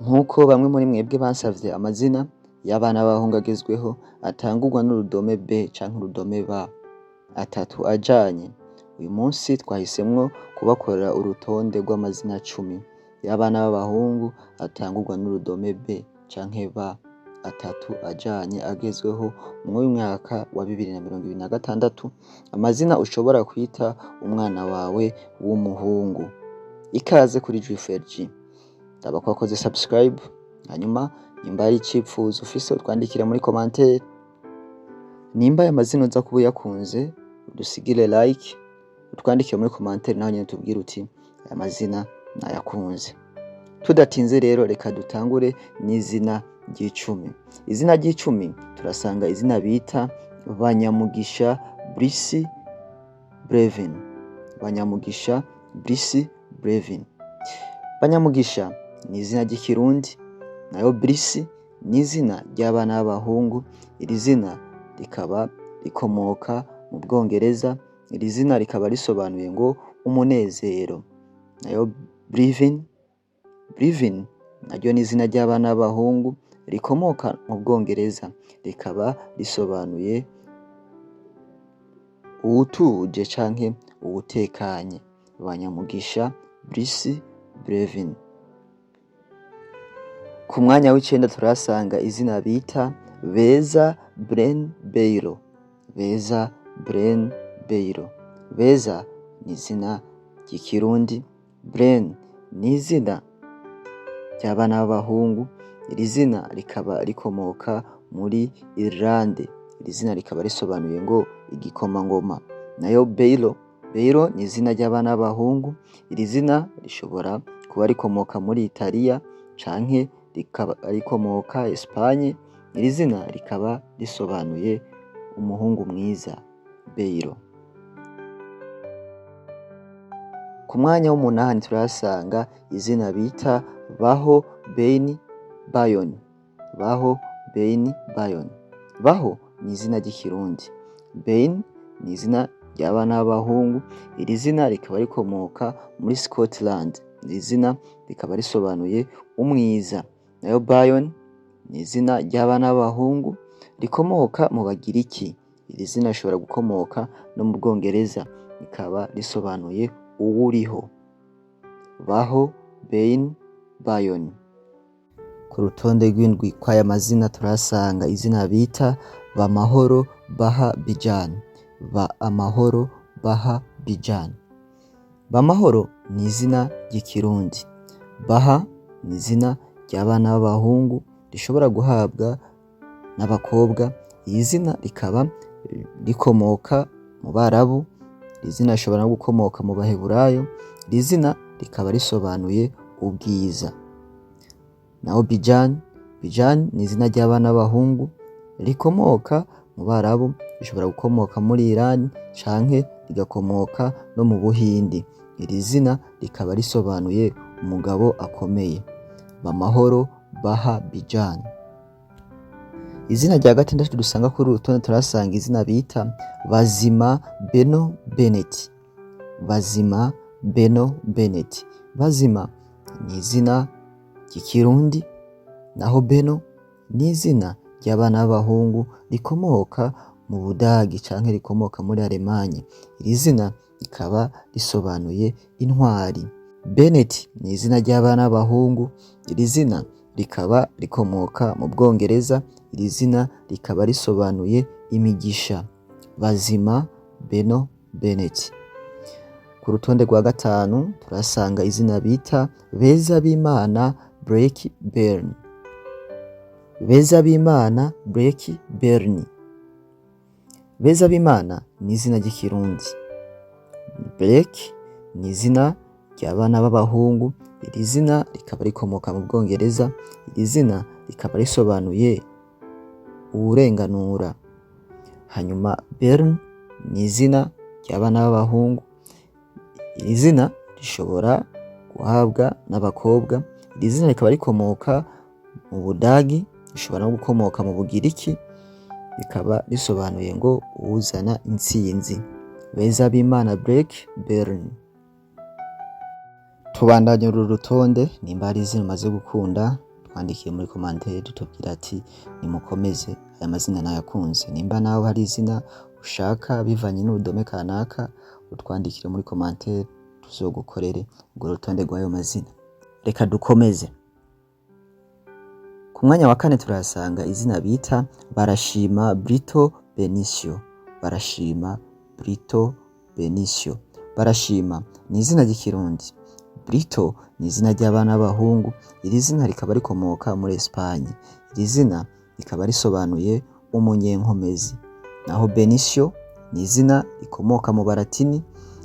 Nk'uko bamwe muri mwebwe bansavye amazina y'abana b'abahungu agezweho atangurwa n'urudome B canke urudome B atatu ajanye, uyu munsi twahisemwo kubakorera urutonde rw'amazina 10 y'abana b'abahungu atangurwa n'urudome B canke B atatu ajanye agezweho mw'uyu mwaka wa 2026, amazina ushobora kwita umwana wawe w'umuhungu. Ikaze kuri Juifer-G. Ndaba ko wakoze subscribe, hanyuma nimba ari icipfuzo ufise utwandikira muri commentaire, nimba aya mazina uza kuba uyakunze udusigire like, utwandikire muri commentaire naho nyene tubwire uti aya mazina nayakunze. Tudatinze rero reka dutangure n'izina ry'icumi. Izina ry'icumi turasanga izina bita Banyamugisha Brice Brevin. Banyamugisha Brice Brevin. Banyamugisha ni izina ry'ikirundi, nayo Brice ni izina ry'abana b'abahungu. Iri zina rikaba rikomoka mu Bwongereza, iri zina rikaba risobanuye ngo umunezero. Nayo Brevin naryo ni izina ry'abana b'abahungu rikomoka mu Bwongereza, rikaba risobanuye uwutuje canke uwutekanye. Banyamugisha Brice Brevin. Ku mwanya w'icenda turasanga izina bita Beza Bren Beiro. Beza Bren Beiro. Beza ni izina ry'ikirundi, Bren ni izina ry'abana b'abahungu. Iri zina rikaba rikomoka muri Irlande. Iri zina rikaba risobanuye ngo igikomangoma. Nayo Beiro ni izina ry'abana b'abahungu. Iri zina rishobora kuba rikomoka muri Italiya canke rikaba rikomoka Espagne. Iri zina rikaba risobanuye umuhungu mwiza, Beiro. Ku mwanya w'umunani turasanga izina bita Baho Ben Bayon. Baho Ben Bayon. Baho ni izina ry'ikirundi, Ben ni izina ry'abana b'abahungu. Iri zina rikaba rikomoka muri Scotland. Iri zina rikaba risobanuye umwiza. Nayo Bayon ni izina ry'abana b'abahungu rikomoka mu Bagiriki. Iri zina rishobora gukomoka no mu Bwongereza, rikaba risobanuye uwuriho. Baho Ben Bayon. Ku rutonde rw'indwi kw'aya mazina turasanga izina bita Bamahoro Baha Bijan. Amahoro Baha Bijan. Bamahoro ni izina ry'ikirundi, Baha ni izina ry'abana b'abahungu rishobora guhabwa n'abakobwa. Iri zina rikaba rikomoka mu Barabu. Iri zina rishobora no gukomoka mu Baheburayo. Iri zina rikaba risobanuye ubwiza. Naho Bijan ni izina ry'abana b'abahungu rikomoka mu Barabu, rishobora gukomoka muri Iran canke rigakomoka no mu Buhindi. Iri zina rikaba risobanuye umugabo akomeye. Bamahoro Baha Bijan. Izina rya gatandatu dusanga kuri urutonde turasanga izina bita Bazima Beno Bennett. Bazima Beno Bennett. Bazima ni izina ry'ikirundi, naho Beno ni izina ry'abana b'abahungu rikomoka mu Budagi canke rikomoka muri Alemanye. Iri zina rikaba risobanuye intwari. Bennett ni izina ry'abana b'abahungu. Iri zina rikaba rikomoka mu Bwongereza. Iri zina rikaba risobanuye imigisha. Bazima Beno Bennett. Ku rutonde rwa gatanu turasanga izina bita Beza Bimana Break Bern. Beza Bimana Break Bern. Beza Bimana ni izina ry'ikirundi, Break ni izina ry'abana b'abahungu. Iri zina rikaba rikomoka mu Bwongereza. Iri zina rikaba risobanuye uwurenganura. Hanyuma Bern ni izina ry'abana b'abahungu. Iri zina rishobora guhabwa n'abakobwa. Iri zina rikaba rikomoka mu Budagi, rishobora no gukomoka mu Bugiriki, rikaba risobanuye ngo uwuzana intsinzi. Beza Bimana Break Bern. Tubandanye uru rutonde nimba ari izina umaze gukunda utwandikiye muri commentaire tutubwira ati nimukomeze aya mazina nayakunze. Nimba nawe hari izina ushaka bivanye n'urudome kanaka utwandikire muri commentaire tuzogukorere urwo rutonde rw'ayo mazina. Reka dukomeze. Ku mwanya wa kane turasanga izina bita Barashima Brito Benicio. Barashima Brito Benicio. Barashima ni izina ry'ikirundi. Brito ni izina ry'abana b'abahungu. Iri zina rikaba rikomoka muri Espagne. Iri zina rikaba risobanuye umunyenkomezi. Naho Benicio ni izina rikomoka mu Baratini.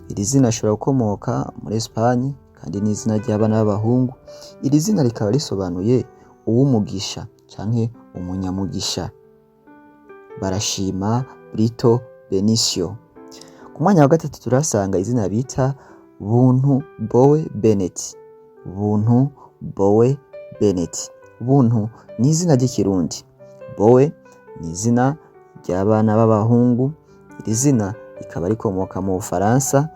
Iri zina rishobora gukomoka muri Espagne kandi ni izina ry'abana b'abahungu. Iri zina rikaba risobanuye uwumugisha canke umunyamugisha. Barashima Brito Benicio. Ku mwanya wa gatatu turasanga izina bita Buntu Bowe Bennett. Buntu Bowe Bennett. Buntu ni izina ry'ikirundi. Bowe ni izina ry'abana b'abahungu. Iri zina rikaba rikomoka mu Bufaransa,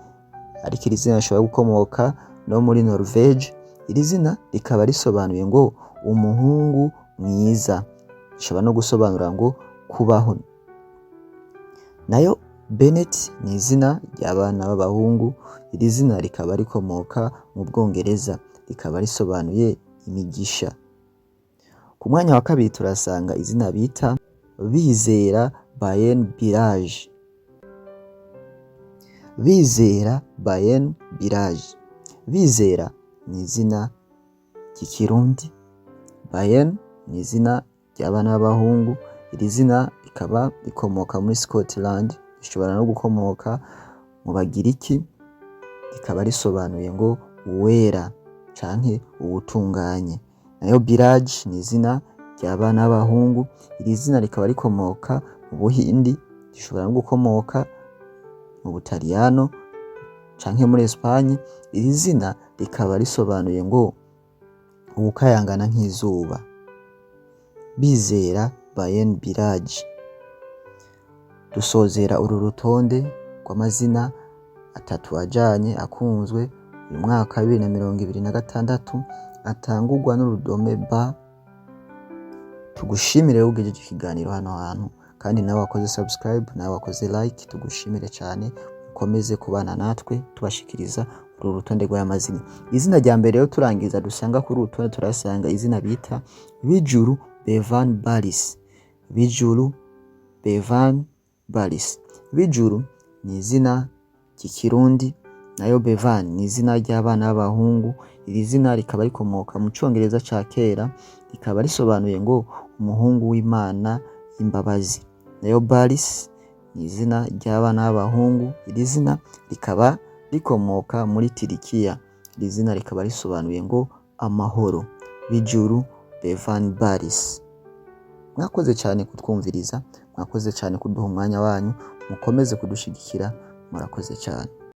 ariko iri zina rishobora gukomoka no muri Norvege. Iri zina rikaba risobanuye ngo umuhungu mwiza. Rishobora no gusobanura ngo kubaho. Nayo Bennett ni izina ry'abana b'abahungu. Iri zina rikaba rikomoka mu Bwongereza, rikaba risobanuye imigisha. Ku mwanya wa kabiri turasanga izina bita Bizera Bayen Birage. Bizera Bayen Birage. Bizera ni izina ry'ikirundi. Bayen ni izina ry'abana b'abahungu. Iri zina rikaba rikomoka muri Scotland, rishobora no gukomoka mu Bagiriki, rikaba risobanuye ngo uwera canke uwutunganye. Nayo Birage ni izina ry'abana b'abahungu. Iri zina rikaba rikomoka mu Buhindi, rishobora no gukomoka mu Butaliyano canke muri Espagne. Iri zina rikaba risobanuye ngo uwukayangana nk'izuba. Bizera Bayen Birage. Dusozera uru rutonde rw'amazina atatu ajanye akunzwe uyu mwaka 2026 atangurwa n'urudome ba. Tugushimire ugejeje ikiganiro hano hantu, kandi nawe wakoze subscribe, nawe wakoze like. Tugushimire cyane, ukomeze kubana natwe tubashikiriza uru rutonde rw'aya mazina. Izina rya mbere yo turangiza dusanga kuri urutonde turasanga izina bita Bijuru Bevan Baris. Bijuru Bevan Baris. Bijuru ni izina ry'ikirundi, nayo Bevan ni izina ry'abana b'abahungu. Iri zina rikaba rikomoka mu Cyongereza ca kera, rikaba risobanuye ngo umuhungu w'Imana y'imbabazi. Nayo Baris ni izina ry'abana b'abahungu. Iri zina rikaba rikomoka muri Turikiya. Iri zina rikaba risobanuye ngo amahoro. Bijuru Bevan Baris. Mwakoze cyane kutwumviriza, mwakoze cyane kuduha umwanya wanyu, mukomeze kudushigikira, murakoze cyane.